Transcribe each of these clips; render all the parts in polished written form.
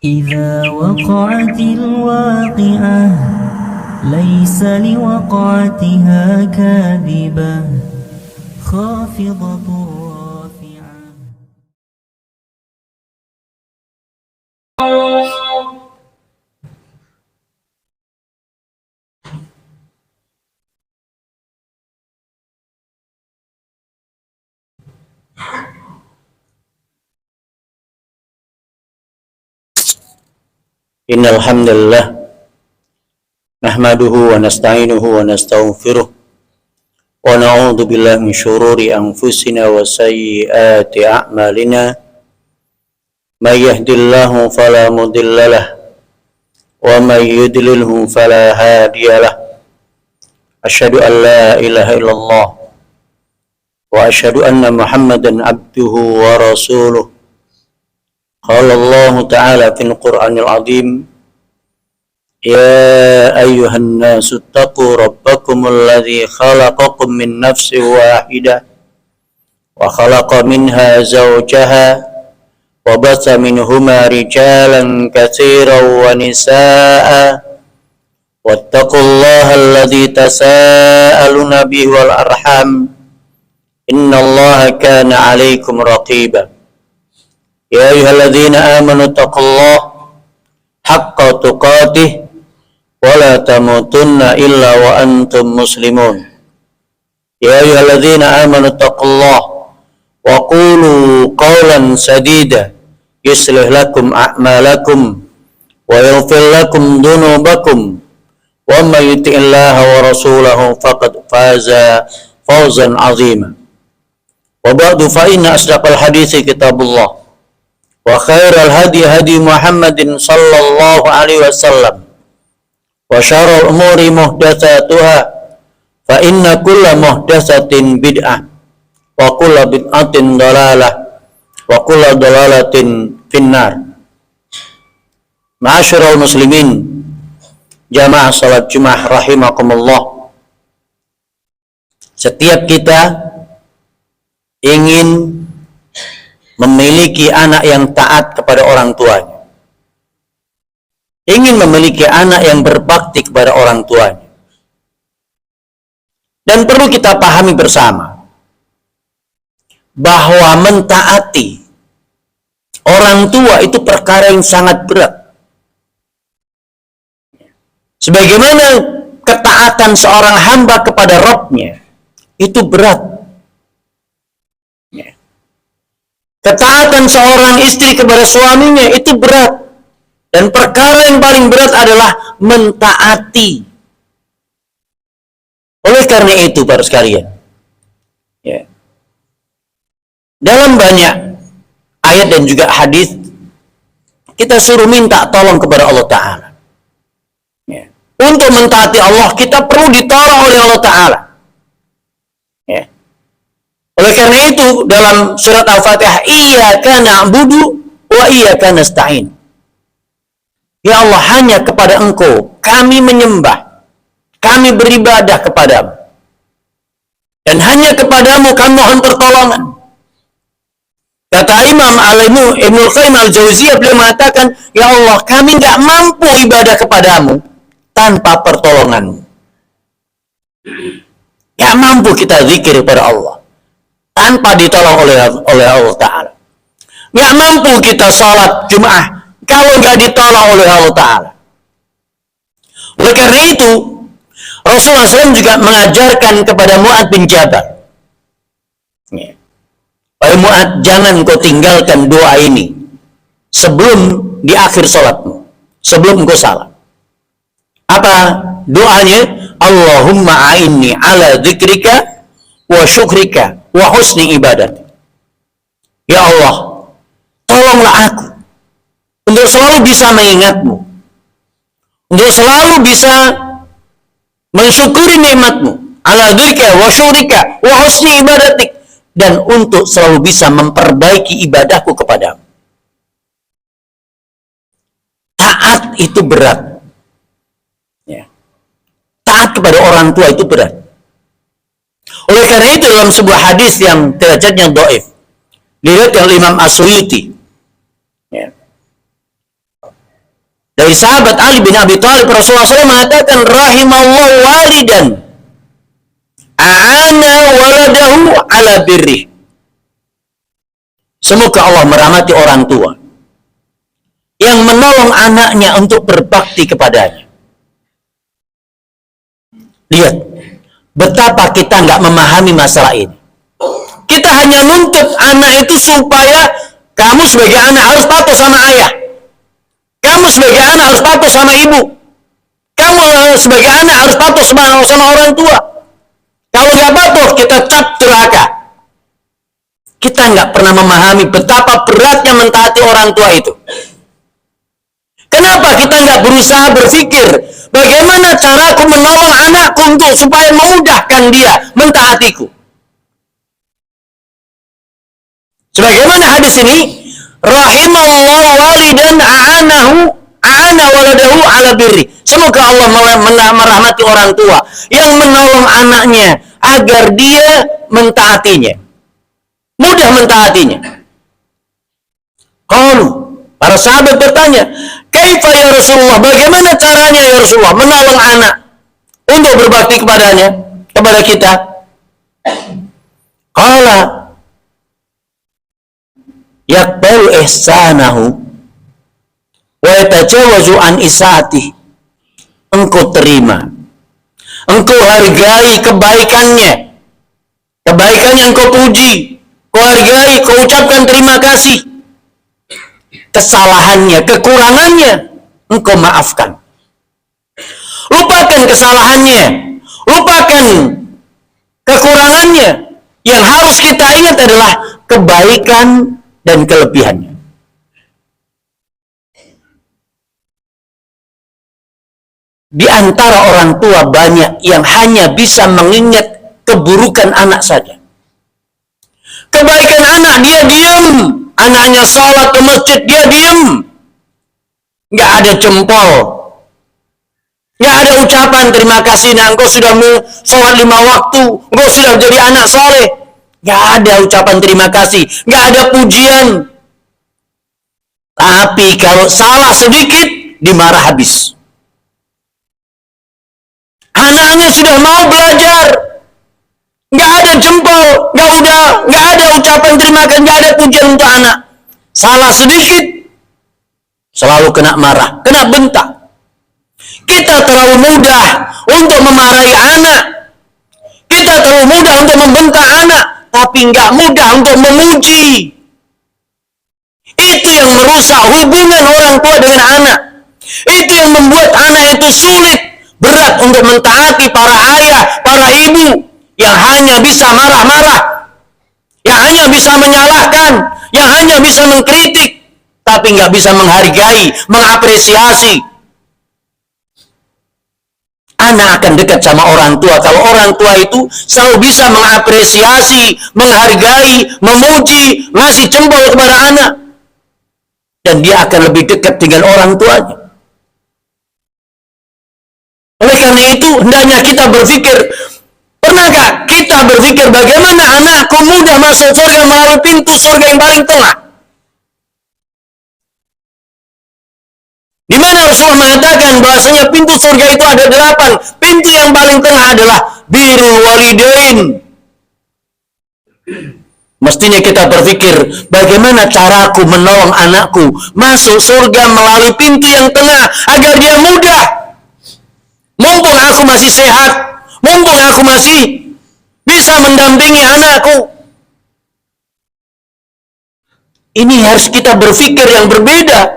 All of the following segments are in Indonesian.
إذا وقعت الواقعة ليس لوقعتها كاذبة خافضة رافعة. Innal hamdalillah nahmaduhu wa nasta'inuhu wa nastaghfiruh wa na'udzu billahi min shururi anfusina wa sayyiati a'malina may yahdihillahu fala mudhillalah wa may yudlilhu fala hadiyalah. Asyhadu an la ilaha illallah wa asyhadu anna Muhammadan abduhu wa rasuluh. Qala Allah Ta'ala fil Qur'anil Azim, Ya ayyuhan nasu taqu rabbakumul ladzi khalaqakum min nafsin wahidah wa khalaqa minha zawjaha wa batha minhuma rijalan katsiran wa nisaa'a wattaqullaha alladzi tasaaluna bihi wal arham innallaha kana 'alaikum raqiba. Ya ayyuhalladzina amanu taqullaha haqqa tuqatih wa la tamutunna illa wa antum muslimun. Ya ayyuhalladzina amanu taqullaha wa qulu qawlan sadida yuslih lakum a'malakum wa yaghfir lakum dhunubakum wa may yuti'illaha wa rasulahu faqad faza fawzan 'azima. Wa ba'du fa inna asdaqal hadithi kitabullah wa khairal hadi hadi Muhammadin sallallahu alaihi wasallam wa syarrul umuri muhdatsatuha fa inna kulla muhdatsatin bid'ah wa kulla bid'atin dhalalah wa kulla dhalalatin finnar. Ma'asyiral muslimin jamaah salat Jumat rahimakumullah, setiap kita ingin memiliki anak yang taat kepada orang tuanya, ingin memiliki anak yang berbakti kepada orang tuanya. Dan perlu kita pahami bersama bahwa mentaati orang tua itu perkara yang sangat berat. Sebagaimana ketaatan seorang hamba kepada Rabb-nya itu berat. Ketaatan seorang istri kepada suaminya itu berat. Dan perkara yang paling berat adalah mentaati. Oleh karena itu, para sekalian, ya, dalam banyak ayat dan juga hadis kita suruh minta tolong kepada Allah Ta'ala. Ya. Untuk mentaati Allah, kita perlu ditolong oleh Allah Ta'ala. Ya. Oleh karena itu dalam surat Al-Fatihah, Iyyaka na'budu wa iyyaka nasta'in. Ya Allah, hanya kepada Engkau kami menyembah, kami beribadah kepadamu, dan hanya kepadamu kami mohon pertolongan. Kata Imam Ibnul Qayyim Al-Jauziyah, beliau mengatakan, Ya Allah, kami nggak mampu ibadah kepadamu tanpa pertolonganmu. Nggak mampu kita zikir kepada Allah tanpa ditolong oleh Allah Ta'ala. Nggak mampu kita sholat Jum'ah kalau nggak ditolong oleh Allah Ta'ala. Oleh karena itu, Rasulullah SAW juga mengajarkan kepada Mu'adz bin Jabal, wahai Mu'adz, jangan kau tinggalkan doa ini sebelum di akhir sholatmu, sebelum kau salat. Apa doanya? Allahumma a'inni ala dzikrika wa syukrika wa husni ibadat. Ya Allah, tolonglah aku untuk selalu bisa mengingatmu, untuk selalu bisa mensyukuri nikmatmu, ala dzikra wa syukrika wa husni ibadatik, dan untuk selalu bisa memperbaiki ibadahku kepadamu. Taat itu berat. Ya. Taat kepada orang tua itu berat. Oleh karena itu dalam sebuah hadis yang derajatnya dhaif, diriwayatkan oleh Imam As-Suyuti, ya, Dari sahabat Ali bin Abi Thalib, Rasulullah SAW mengatakan, rahimallahu walidan a'ana waladahu ala birri. Semoga Allah merahmati orang tua yang menolong anaknya untuk berbakti kepadanya. Lihat betapa kita nggak memahami masalah ini. Kita hanya nuntut anak itu supaya kamu sebagai anak harus patuh sama ayah, kamu sebagai anak harus patuh sama ibu, kamu sebagai anak harus patuh sama orang tua. Kalau nggak patuh, kita cap durhaka. Kita nggak pernah memahami betapa beratnya mentaati orang tua itu. Kenapa kita nggak berusaha berpikir bagaimana caraku menolong anakku untuk supaya memudahkan dia mentaatiku? Sebagaimana hadis ini, rahimallahu walidan a'ana waladahu ala birri. Semoga Allah merahmati orang tua yang menolong anaknya agar dia mentaatinya, mudah mentaatinya. Qalu, para sahabat bertanya, kaifa ya Rasulullah, bagaimana caranya ya Rasulullah menolong anak untuk berbakti kepadanya, kepada kita? Qala yaqbalu ihsanahu wa yatajawazu an isaati. Engkau terima, engkau hargai kebaikannya, kebaikannya engkau puji, kau hargai, kau ucapkan terima kasih. Kesalahannya, kekurangannya engkau maafkan. Lupakan kesalahannya, lupakan kekurangannya. Yang harus kita ingat adalah kebaikan dan kelebihannya. Di antara orang tua banyak yang hanya bisa mengingat keburukan anak saja. Kebaikan anak dia diam, anaknya sholat ke masjid dia diam, nggak ada jempol, nggak ada ucapan terima kasih. Nah, engkau sudah sholat 5 waktu, engkau sudah jadi anak soleh. Nggak ada ucapan terima kasih, nggak ada pujian. Tapi kalau salah sedikit dimarah habis. Anaknya sudah mau belajar, nggak ada jempol, nggak ada ucapan terima kasih, nggak ada pujian untuk anak. Salah sedikit selalu kena marah, kena bentak. Kita terlalu mudah untuk memarahi anak, kita terlalu mudah untuk membentak anak, tapi nggak mudah untuk memuji. Itu yang merusak hubungan orang tua dengan anak. Itu yang membuat anak itu sulit, berat untuk mentaati para ayah, para ibu yang hanya bisa marah-marah, yang hanya bisa menyalahkan, yang hanya bisa mengkritik, tapi nggak bisa menghargai, mengapresiasi. Anak akan dekat sama orang tua kalau orang tua itu selalu bisa mengapresiasi, menghargai, memuji, ngasih jempol kepada anak, dan dia akan lebih dekat dengan orang tuanya. Oleh karena itu, hendaknya kita berpikir, pernahkah kita berpikir bagaimana anakku mudah masuk surga melalui pintu surga yang paling tengah? Di mana Rasulullah mengatakan bahasanya pintu surga itu ada 8. Pintu yang paling tengah adalah birrul walidain. Mestinya kita berpikir, bagaimana caraku menolong anakku masuk surga melalui pintu yang tengah agar dia mudah. Mumpung aku masih sehat, mumpung aku masih bisa mendampingi anakku. Ini harus kita berpikir yang berbeda.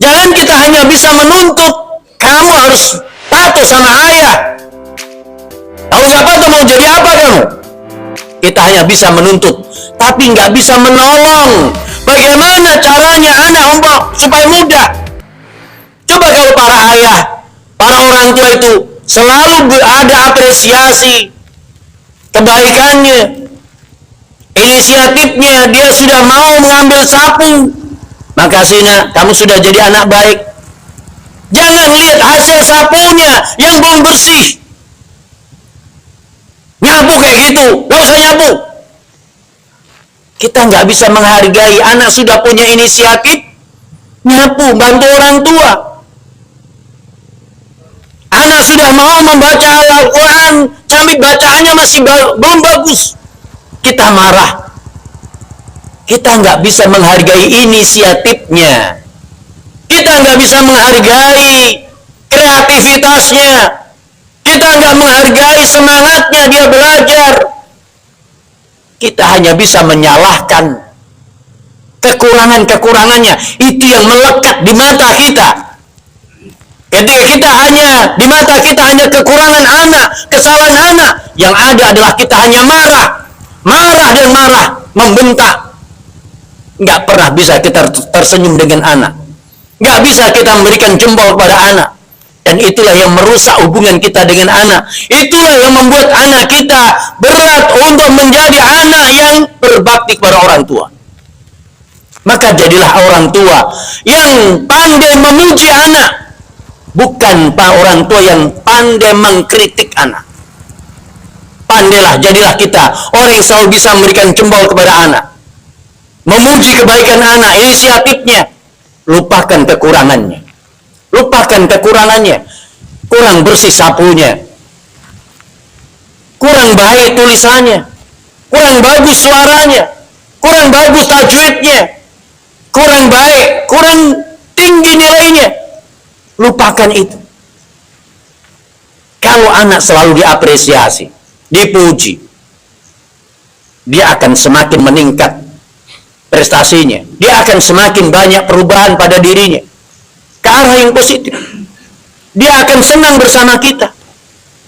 Jangan kita hanya bisa menuntut, kamu harus patuh sama ayah. Kalau nggak patuh mau jadi apa kamu? Kita hanya bisa menuntut, tapi nggak bisa menolong. Bagaimana caranya anak supaya mudah? Coba kalau para ayah, para orang tua itu selalu ada apresiasi kebaikannya, inisiatifnya, dia sudah mau mengambil sapu, makasih nak, kamu sudah jadi anak baik. Jangan lihat hasil sapunya yang belum bersih, nyapu kayak gitu, gak usah nyapu. Kita nggak bisa menghargai anak sudah punya inisiatif, nyapu menyapu, bantu orang tua. Anak sudah mau membaca Al-Quran, tapi bacaannya masih belum bagus. Kita marah. Kita nggak bisa menghargai inisiatifnya. Kita nggak bisa menghargai kreativitasnya. Kita nggak menghargai semangatnya dia belajar. Kita hanya bisa menyalahkan kekurangan-kekurangannya. Itu yang melekat di mata kita. Ketika kita hanya di mata kita hanya kekurangan anak, kesalahan anak, yang ada adalah kita hanya marah dan marah, membentak. Nggak pernah bisa kita tersenyum dengan anak. Nggak bisa kita memberikan jempol kepada anak. Dan itulah yang merusak hubungan kita dengan anak. Itulah yang membuat anak kita berat untuk menjadi anak yang berbakti kepada orang tua. Maka jadilah orang tua yang pandai memuji anak, bukan orang tua yang pandai mengkritik anak. Pandailah, jadilah kita orang yang selalu bisa memberikan jempol kepada anak, memuji kebaikan anak, inisiatifnya. Lupakan kekurangannya. Lupakan kekurangannya. Kurang bersih sapunya, kurang baik tulisannya, kurang bagus suaranya, kurang bagus tajwidnya, kurang baik, kurang tinggi nilainya. Lupakan itu. Kalau anak selalu diapresiasi, dipuji, dia akan semakin meningkat prestasinya. Dia akan semakin banyak perubahan pada dirinya ke arah yang positif. Dia akan senang bersama kita.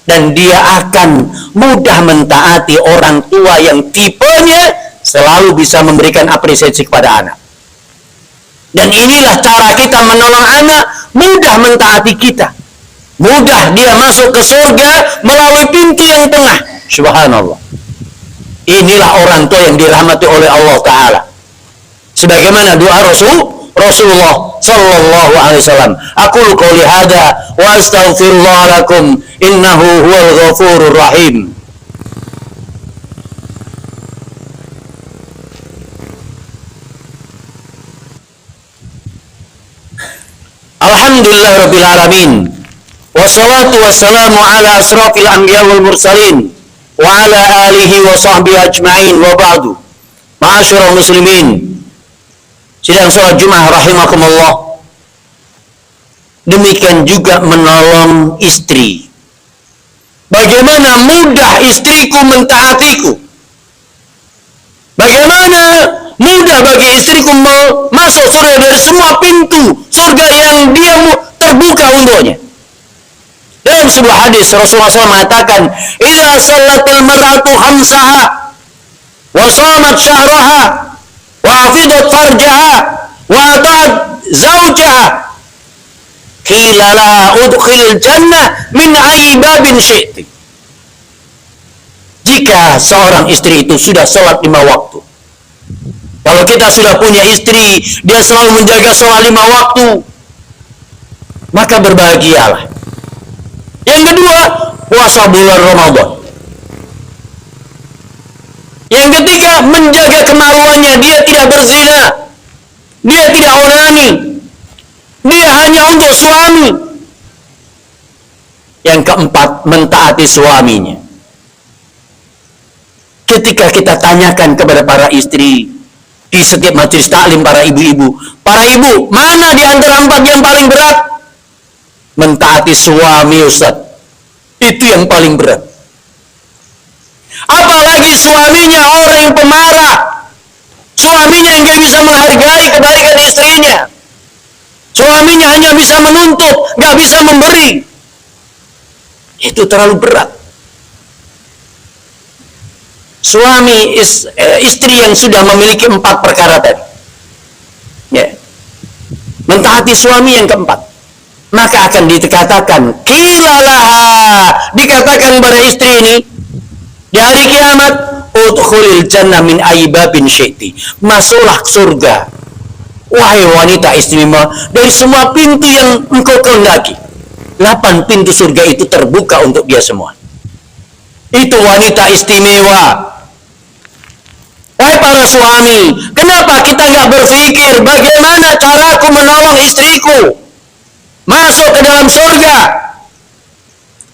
Dan dia akan mudah mentaati orang tua yang tipenya selalu bisa memberikan apresiasi kepada anak. Dan inilah cara kita menolong anak mudah mentaati kita. Mudah dia masuk ke surga melalui pintu yang tengah. Subhanallah. Inilah orang tua yang dirahmati oleh Allah Ta'ala. Sebagaimana doa Rasulullah sallallahu alaihi wasallam. Aqulu qouli hadza wa astaghfirullah lakum innahu huwal ghafurur rahim. Alhamdulillah rabbil alamin. Wassalatu wassalamu ala asrafil anbiya wal mursalin wa ala alihi wa sahbihi ajma'in wa ba'du. Ma'asyiral muslimin, sidang salat Jumat rahimakumullah. Demikian juga menolong istri. Bagaimana mudah istriku mentaatiku. Bagaimana mudah bagi istriku masuk surga dari semua pintu surga yang dia terbuka untuknya. Dalam sebuah hadis Rasulullah SAW mengatakan, "Idza shallatil mar'atu khamsaha wa shamat syahraha wa hafidat farjaha wa ata'at zawjaha qila laha udkhilil jannah min ayyi babin syi'ti." Jika seorang istri itu sudah sholat 5 waktu. Kalau kita sudah punya istri, dia selalu menjaga sholat 5 waktu, maka berbahagialah. Yang kedua, puasa bulan Ramadan. Yang ketiga, menjaga kemaluannya, dia tidak berzina, dia tidak onani, dia hanya untuk suami. Yang keempat, mentaati suaminya. Ketika kita tanyakan kepada para istri di setiap majelis taklim, para ibu-ibu, mana di antara 4 yang paling berat? Mentaati suami, Ustaz. Itu yang paling berat. Apalagi suaminya orang yang pemarah, suaminya yang gak bisa menghargai kebaikan istrinya, suaminya hanya bisa menuntut, gak bisa memberi. Itu terlalu berat. Suami istri yang sudah memiliki 4 perkara tadi, ya, mentaati suami yang keempat, maka akan dikatakan qilalaha, dikatakan pada istri ini di hari kiamat, udkhulil jannah min ayyi babin syi'ti, masuklah surga wahai wanita istimewa dari semua pintu yang engkau kehendaki. 8 pintu surga itu terbuka untuk dia semua. Itu wanita istimewa. Wahai para suami, kenapa kita nggak berpikir bagaimana caraku menolong istriku masuk ke dalam surga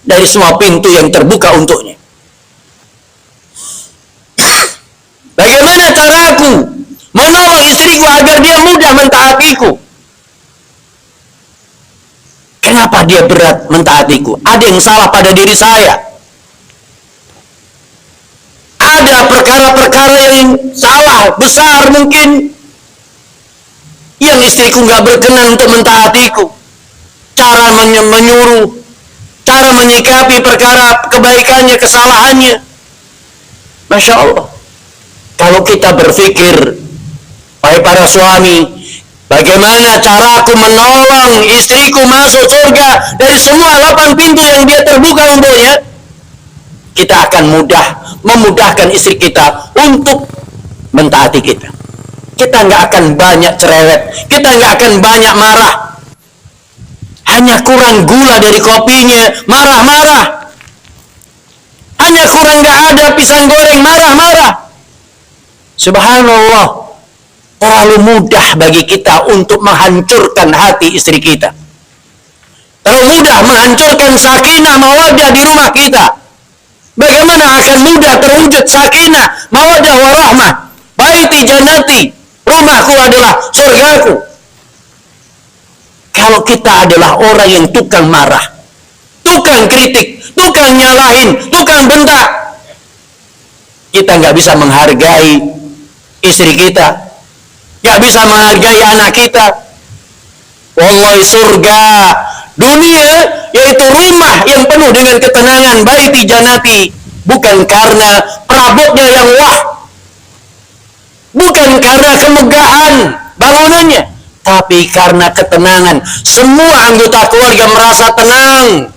dari semua pintu yang terbuka untuknya? Bagaimana caraku menolong istriku agar dia mudah mentaatiku? Kenapa dia berat mentaatiku? Ada yang salah pada diri saya. Ada perkara-perkara yang salah, besar mungkin, yang istriku nggak berkenan untuk mentaatiku. Cara menyuruh, cara menyikapi perkara kebaikannya, kesalahannya. Masya Allah. Kalau kita berpikir, wahai para suami, bagaimana caraku menolong istriku masuk surga dari semua 8 pintu yang dia terbuka untuknya, kita akan memudahkan istri kita untuk mentaati kita. Kita nggak akan banyak cerewet, kita nggak akan banyak marah. Hanya kurang gula dari kopinya, marah-marah. Hanya kurang nggak ada pisang goreng, marah-marah. Subhanallah, terlalu mudah bagi kita untuk menghancurkan hati istri kita. Terlalu mudah menghancurkan sakinah mawaddah di rumah kita. Bagaimana akan mudah terwujud sakinah mawaddah warahmah? Baiti jannati, rumahku adalah surgaku. Kalau kita adalah orang yang tukang marah, tukang kritik, tukang nyalahin, tukang bentak, kita nggak bisa menghargai istri kita, nggak bisa menghargai anak kita. Wallahi, surga dunia yaitu rumah yang penuh dengan ketenangan, baiti jannati, bukan karena perabotnya yang wah, bukan karena kemegahan bangunannya, tapi karena ketenangan. Semua anggota keluarga merasa tenang,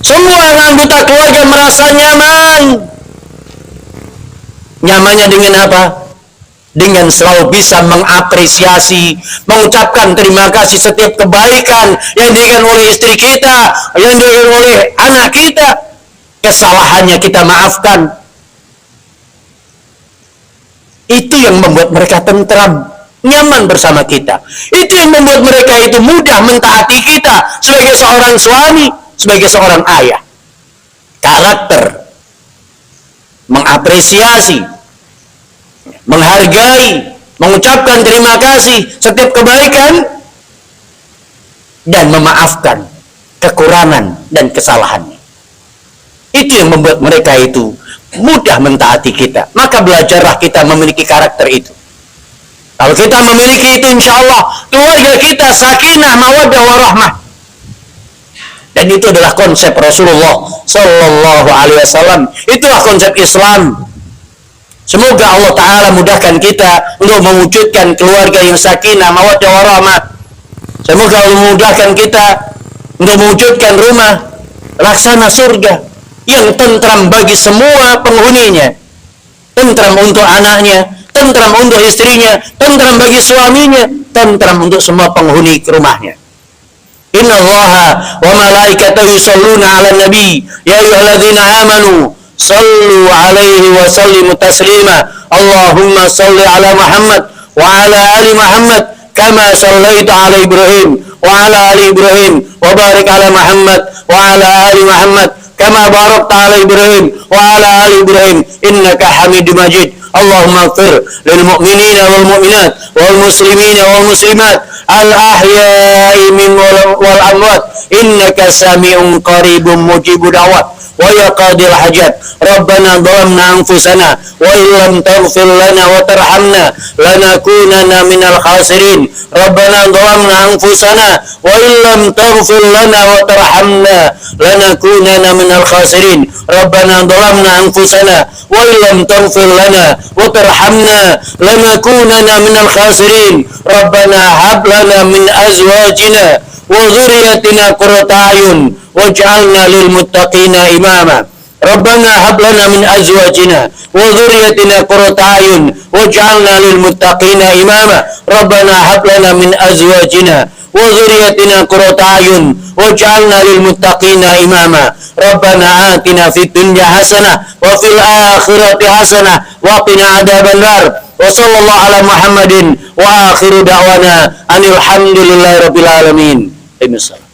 semua anggota keluarga merasa nyaman. Nyamannya dengan apa? Dengan selalu bisa mengapresiasi, mengucapkan terima kasih setiap kebaikan yang diberikan oleh istri kita, yang diberikan oleh anak kita. Kesalahannya kita maafkan. Itu yang membuat mereka tentram, nyaman bersama kita. Itu yang membuat mereka itu mudah mentaati kita sebagai seorang suami, sebagai seorang ayah. Karakter, mengapresiasi, menghargai, mengucapkan terima kasih setiap kebaikan, dan memaafkan kekurangan dan kesalahannya. Itu yang membuat mereka itu mudah mentaati kita. Maka belajarlah kita memiliki karakter itu. Kalau kita memiliki itu, insya Allah keluarga kita sakinah mawaddah warahmah. Dan itu adalah konsep Rasulullah Sallallahu Alaihi Wasallam. Itulah konsep Islam. Semoga Allah Ta'ala mudahkan kita untuk mewujudkan keluarga yang sakinah mawaddah warahmah. Semoga Allah mudahkan kita untuk mewujudkan rumah laksana surga yang tentram bagi semua penghuninya. Tentram untuk anaknya, tentram untuk istrinya, tentram bagi suaminya, tentram untuk semua penghuni rumahnya. Inna Allaha wa malaikatahu yusalluna 'alan nabi ya ayyuhalladzina amanu sallu 'alaihi wa sallimu taslima. Allahumma salli 'ala Muhammad wa 'ala ali Muhammad kama sallaita 'ala Ibrahim wa 'ala ali Ibrahim wa barik 'ala Muhammad wa 'ala ali Muhammad kama barakta 'ala Ibrahim wa 'ala ali Ibrahim innaka Hamidum Majid. Allahumma ighfir lil mu'minina wal mu'minat wal muslimina wal muslimat al-ahya'i min wal amwat innaka sami'un qaribun mujibud da'wat wa ya qadil hajat. Rabbana dhalamna anfusana wa illam taghfir lana wa tarhamna lanakunanna minal khasirin. Rabbana dhalamna anfusana wa illam taghfir lana wa tarhamna lanakunanna minal khasirin. Rabbana dhalamna anfusana wa illam taghfir lana wa tarhamna lanakunanna minal khasirin. Rabbana hab lana min azwajina wa dhurriyyatina qurrata a'yun waj'alna lil muttaqina imama. Rabbana hab lana min azwajina wa dhurriyyatina qurrata a'yun waj'alna lil muttaqina imama. Rabbana hab lana min azwajina wa dhurriyyatina qurrata a'yun waj'alna lil muttaqina imama. Rabbana atina fid dunya hasanah wa fil akhirati hasanah wa qina adzaban nar. Wa sallallahu ala Muhammadin wa akhiru da'wana anil hamdulillahi rabbil alamin. Amin.